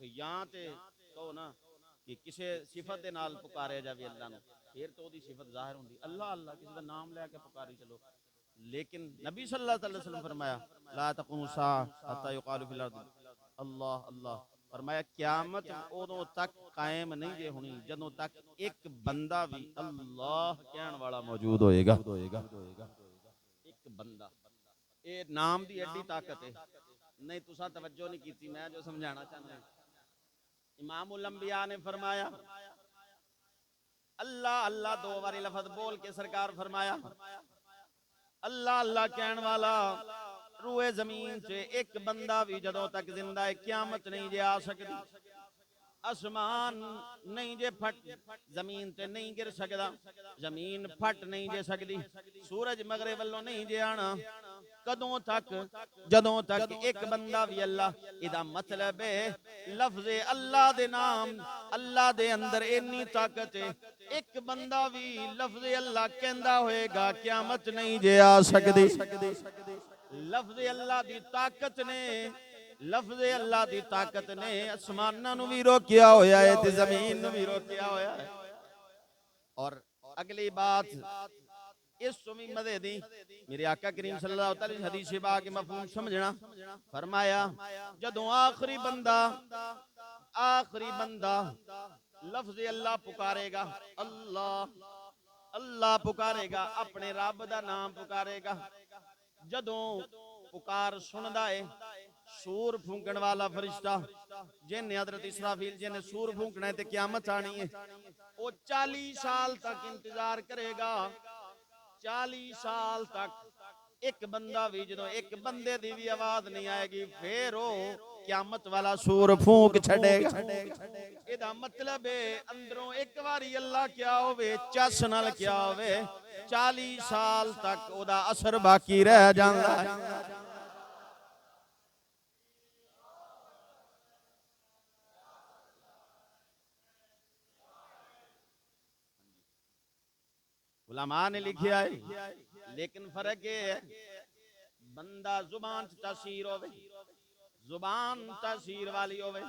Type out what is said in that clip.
یہاں تے کہو نا کہ کسی صفت دے نال پکارے جاوے اللہ نو پھر تو دی صفت ظاہر ہوندی اللہ اللہ کسی دا نام لے کے پکاری چلو. لیکن نبی صلی اللہ علیہ وسلم فرمایا لا تقوم الساعة حتى يقال في الارض اللہ اللہ. فرمایا قیامت ادوں تک قائم نہیں جے ہونی جدوں تک ایک بندہ بھی اللہ کہن والا موجود ہوئے گا. ایک بندہ اے نام دی ایڈی طاقت ہے. نہیں تساں توجہ نہیں کیتی میں جو سمجھانا چاہتا ہوں. امام الانبیاء نے فرمایا اللہ اللہ دو باری لفظ بول کے سرکار فرمایا اللہ اللہ کہن والا روئے زمین سے ایک بندہ بھی جدوں تک زندہ ہے قیامت نہیں جے آ سکتی. اسمان نہیں جے پھٹ زمین تے نہیں گر سکدا زمین پھٹ نہیں جے سکدی سورج مغرب والوں نہیں جے آنا کدوں تک جدوں تک ایک بندہ بھی اللہ. ادا مطلب ہے لفظ اللہ دے نام اللہ دے اندر اتنی طاقت ہے ایک بندہ بھی لفظ اللہ کہندا ہوئے گا قیامت نہیں جے آ سکدی. لفظ اللہ دی طاقت نے لفظ اللہ دی طاقت نے اسماناں نو بھی روکیا ہویا ہے تے زمین نو بھی روکیا ہویا ہے. اور اگلی بات اس سمی مدے دی میرے آقا کریم صلی اللہ علیہ وسلم حدیث پاک کے مفہوم سمجھنا فرمایا جدوں آخری بندہ لفظ اللہ پکارے گا اللہ اللہ پکارے گا اپنے رب دا نام پکارے گا جدوں پکار سندا ہے سور پھونکن والا فرشتہ جن حضرت اسرافیل جن سور پھونکنا ہے تے قیامت آنی ہے وہ 40 سال تک انتظار کرے گا. 40 سال تک ایک بندہ بھی جدوں ایک بندے دی بھی آواز نہیں آئے گی پھر وہ قیامت والا سور پھونک چھڑے گا. ادا مطلب ہے اندروں ایک باری اللہ کیا ہوئے چس نال کیا ہوئے 40 سال تک او دا اثر باقی رہ جاندا ہے. علماء نے لکھیا ہے لیکن فرق یہ ہے بندہ زبان تاثیر ہوئے زبان تاثیر والی ہوئے